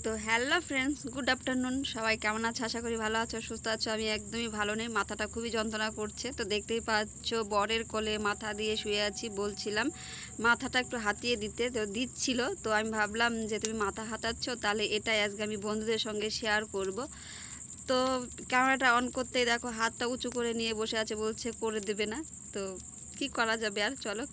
তো hello friends, good afternoon. সবাই কেমন আছো? আশা করি ভালো আছো, সুস্থ আছো। আমি একদমই ভালো নেই, মাথাটা খুবই যন্ত্রণা করছে। তো দেখতেই পাচ্ছ বরের কোলে মাথা দিয়ে শুয়ে আছি। বলছিলাম মাথাটা একটু হাতিয়ে দিতে, তো দিচ্ছিল। তো আমি ভাবলাম যে তুমি মাথা হাতাচ্ছ, তাহলে এটাই আজকে আমি বন্ধুদের সঙ্গে শেয়ার করব। তো ক্যামেরাটা অন করতেই দেখো হাতটা উঁচু করে নিয়ে বসে আছে, বলছে করে দেবে না। তো কি করা যাবে আর, চলো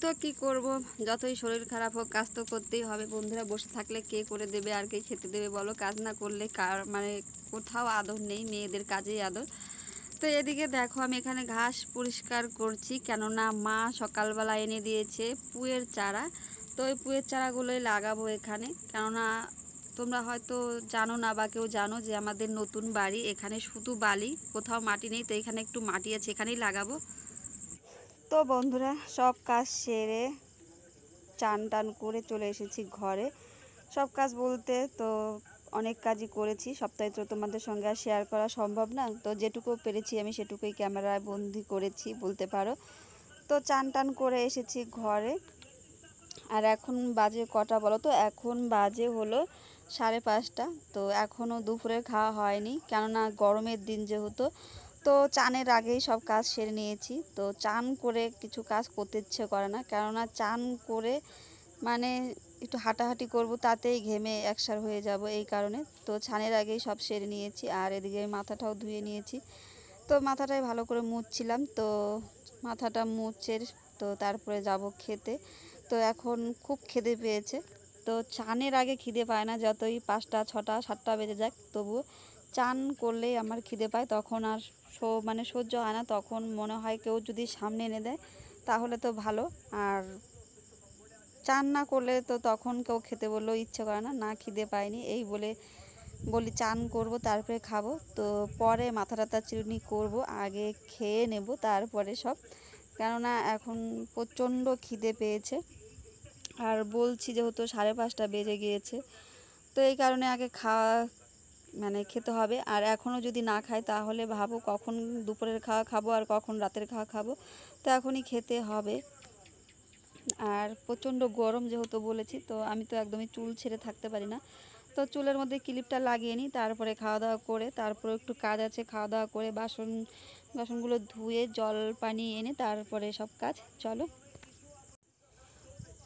তো কি করব, যতই শরীর খারাপ হোক কাজ তো করতেই হবে। বন্ধুরা বসে থাকলে কে করে দেবে আর কে খেতে দেবে বলো? কাজ না করলে কার মানে কোথাও আদর নেই, মেয়েদের কাজেই আদর। তো এদিকে দেখো আমি এখানে ঘাস পরিষ্কার করছি, কেননা মা সকালবেলা এনে দিয়েছে পুয়ের চারা। তো ওই পুয়ের চারাগুলোই লাগাবো এখানে, কেননা তোমরা হয়তো জানো না বা কেউ জানো যে আমাদের নতুন বাড়ি, এখানে শুধু বালি, কোথাও মাটি নেই। তো এখানে একটু মাটি আছে, এখানেই লাগাবো। তো বন্ধুরা সব কাজ সেরে চান টান করে চলে এসেছি ঘরে। সব কাজ বলতে তো অনেক কাজই করেছি, সপ্তাহে তো তোমাদের সঙ্গে আর শেয়ার করা সম্ভব না। তো যেটুকু পেরেছি আমি সেটুকুই ক্যামেরায় বন্দি করেছি বলতে পারো। তো চান টান করে এসেছি ঘরে। আর এখন বাজে কটা বলো তো? এখন বাজে হলো 5:30। তো এখনও দুপুরের খাওয়া হয়নি, কেননা গরমের দিন যেহেতু। তো চানের আগেই সব কাজ সেরে নিয়েছি। তো চান করে কিছু কাজ করতে ইচ্ছে করে না, কেননা চান করে মানে একটু হাঁটাহাঁটি করব, তাতেই ঘেমে একসার হয়ে যাব, এই কারণে। তো ছানের আগেই সব সেরে নিয়েছি। আর এদিকে মাথাটাও ধুয়ে নিয়েছি। তো মাথাটাই ভালো করে মুছছিলাম। তো মাথাটা মুছে তো তারপরে যাব খেতে। তো এখন খুব খিদে পেয়েছে। তো চানের আগে খিদে পায় না, যতই 5টা 6টা 7টা বেজে যাক, তবুও চান করলেই আমার খিদে পায়। তখন আর মানে সহ্য হয় না, তখন মনে হয় কেউ যদি সামনে এনে দেয় তাহলে তো ভালো। আর চান না করলে তো তখন কেউ খেতে বললেও ইচ্ছে করে না, না খিদে পায়নি এই বলে বলি চান করব তারপরে খাবো। তো পরে মাথা টাথা চিরুনি করব, আগে খেয়ে নেব তারপরে সব, কেননা এখন প্রচণ্ড খিদে পেয়েছে। আর বলছি যেহেতু 5:30 বেজে গিয়েছে, তো এই কারণে আগে খাওয়া মানে খেতে হবে। আর এখনও যদি না খাই তাহলে ভাবো কখন দুপুরের খাওয়া খাবো আর কখন রাতের খাওয়া খাবো। তো এখনই খেতে হবে। আর প্রচণ্ড গরম যেহেতু বলেছি, তো আমি তো একদমই চুল ছেড়ে থাকতে পারি না। তো চুলের মধ্যে ক্লিপটা লাগিয়ে নিই, তারপরে খাওয়া দাওয়া করে, তারপরে একটু কাজ আছে, খাওয়া দাওয়া করে বাসনগুলো ধুয়ে জল পানি এনে তারপরে সব কাজ। চলো।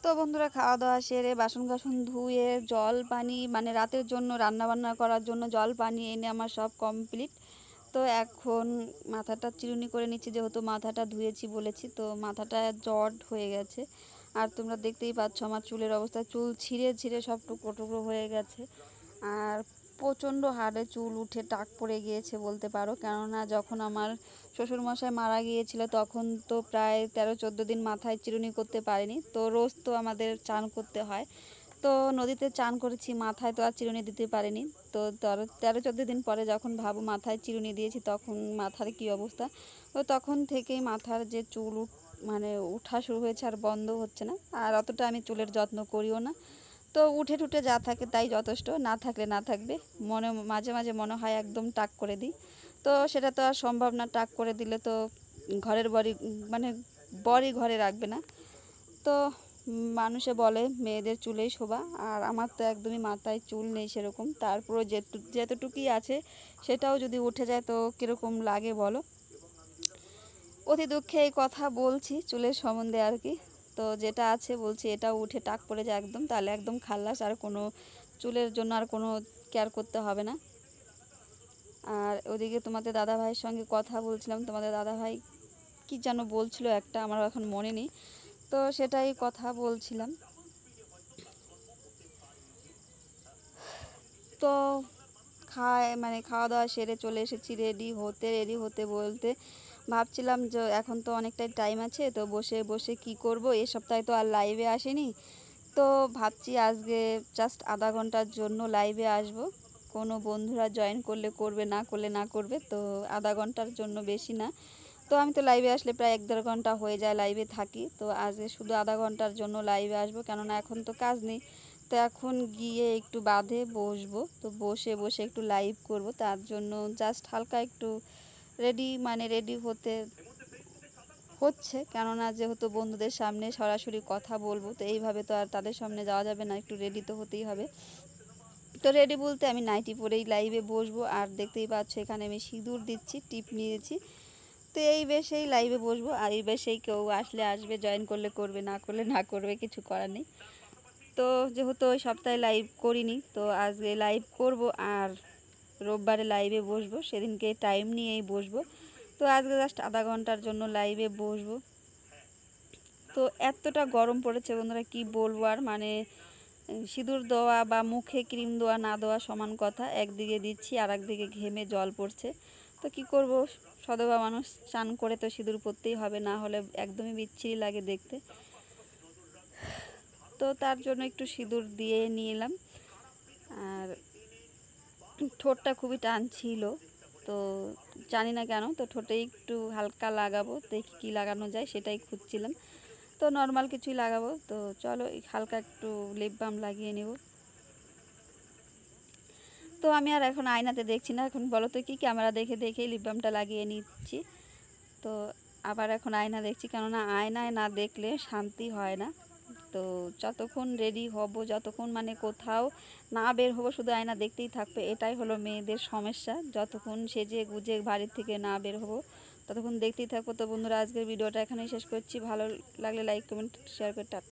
তো বন্ধুরা খাওয়া দাওয়া সেরে বাসন ধুয়ে জল পানি মানে রাতের জন্য রান্না বান্না করার জন্য জল পানি এনে আমার সব কমপ্লিট। তো এখন মাথাটা চিরুনি করে নিচ্ছি, যেহেতু মাথাটা ধুয়েছি বলেছি। তো মাথাটা জট হয়ে গেছে। আর তোমরা দেখতেই পাচ্ছ আমার চুলের অবস্থা, চুল ছিঁড়ে ছিঁড়ে সব টুকরো টুকরো হয়ে গেছে। আর প্রচণ্ড হাড়ে চুল উঠে টাক পড়ে গিয়েছে বলতে পারো, কেননা যখন আমার শ্বশুরমশাই মারা গিয়েছিল তখন তো প্রায় 13-14 দিন মাথায় চিরুনি করতে পারিনি। তো রোজ তো আমাদের চান করতে হয়, তো নদীতে চান করেছি, মাথায় তো আর চিরুনি দিতে পারিনি। তো 13-14 দিন পরে যখন ভাবো মাথায় চিরুনি দিয়েছি, তখন মাথার কি অবস্থা। তো তখন থেকেই মাথার যে চুল মানে উঠা শুরু হয়েছে, আর বন্ধ হচ্ছে না। আর অতটা আমি চুলের যত্ন করিও না। তো উঠে ঠুটে যা থাকে তাই যথেষ্ট, না থাকলে না থাকবে। মাঝে মাঝে মনে হয় একদম টাক করে দিই। তো সেটা তো আর সম্ভব না, টাক করে দিলে তো ঘরের মানে বরই ঘরে রাখবে না। তো মানুষে বলে মেয়েদের চুলেই শোভা, আর আমার তো একদমই মাথায় চুল নেই সেরকম। তারপরে যেতটুকুই আছে সেটাও যদি উঠে যায় তো কীরকম লাগে বলো? অতি দুঃখে এই কথা বলছি চুলের সম্বন্ধে আর কি। তো যেটা আছে বলছি, এটাও উঠে টাক পড়ে যায় একদম, তাহলে একদম খাল্লাস, আর কোনো চুলের জন্য আর কোনো কেয়ার করতে হবে না। আর ওদিকে তোমাদের দাদা ভাইয়ের সঙ্গে কথা বলছিলাম, তোমাদের দাদা ভাই কী যেন বলছিল একটা, আমার এখন মনে নেই। তো সেটাই কথা বলছিলাম। তো খাওয়া দাওয়া সেরে চলে এসেছি রেডি হতে বলতে ভাবছিলাম যে এখন তো অনেকটাই টাইম আছে, তো বসে বসে কি করব, এ সপ্তাহে তো আর লাইভে আসেনি। তো ভাবছি আজকে জাস্ট আধা ঘন্টার জন্য লাইভে আসব। কোনো বন্ধুরা জয়েন করলে করবে, না করলে না করবে। তো আধা ঘন্টার জন্য, বেশি না। তো আমি তো লাইভে আসলে প্রায় 1-1.5 ঘন্টা হয়ে যায় লাইভে থাকি। তো আজকে শুধু আধা ঘন্টার জন্য লাইভে আসবো, কেননা এখন তো কাজ নেই। তো এখন গিয়ে একটু বাঁধে বসবো, তো বসে বসে একটু লাইভ করব। তার জন্য জাস্ট হালকা একটু রেডি হতে হচ্ছে, কেননা যেহেতু বন্ধুদের সামনে সরাসরি কথা বলবো, তো এইভাবে তো আর তাদের সামনে যাওয়া যাবে না, একটু রেডি তো হতেই হবে। তো রেডি বলতে আমি নাইটি পরেই লাইভে বসবো, আর দেখতেই পাচ্ছ এখানে আমি সিঁদুর দিচ্ছি, টিপ নিয়েছি। তো এই বেশেই লাইভে বসবো, আর এই বেশেই কেউ আসলে আসবে, জয়েন করলে করবে, না করলে না করবে, কিছু করার নেই। তো যেহেতু ওই সপ্তাহে লাইভ করিনি, তো আজকে লাইভ করব, আর রোববারে লাইভে বসবো, সেদিনকে টাইম নিয়েই বসবো। তো আজকে জাস্ট আধা ঘন্টার জন্য লাইভে বসবো। তো এতটা গরম পড়েছে বন্ধুরা, কি বলবো আর, মানে সিঁদুর দেওয়া বা মুখে ক্রিম দেওয়া না দেওয়া সমান কথা, একদিকে দিচ্ছি আর একদিকে ঘেমে জল পড়ছে। তো কি করব, সধবা মানুষ, স্নান করে তো সিঁদুর পরতেই হবে, না হলে একদমই বিচ্ছিরি লাগে দেখতে। তো তার জন্য একটু সিঁদুর দিয়ে নিয়ে এলাম। আর ঠোঁটটা খুবই টান ছিল, তো জানি না কেন, তো ঠোঁটে একটু হালকা লাগাবো, দেখি কী লাগানো যায় সেটাই খুঁজছিলাম। তো নর্মাল কিছুই লাগাবো, তো চলো হালকা একটু লিপ বাম লাগিয়ে নেব। তো আমি আর এখন আয়নাতে দেখছি না, এখন বলো তো কি, ক্যামেরা দেখে দেখেই লিপ বামটা লাগিয়ে নিচ্ছি। তো আবার এখন আয়না দেখছি, কেননা আয়নায় না দেখলে শান্তি হয় না। তো যতক্ষণ রেডি হব, যতক্ষণ মানে কোথাও না বের হবো, শুধু আয়না দেখতেই থাকবে, এটাই হলো মেয়েদের সমস্যা। যতক্ষণ সেজে গুজে বাড়ির থেকে না বের হবো, ততক্ষণ দেখতেই থাকবো। তো বন্ধুরা, আজকের ভিডিওটা এখানেই শেষ করছি। ভালো লাগলে লাইক কমেন্ট শেয়ার করে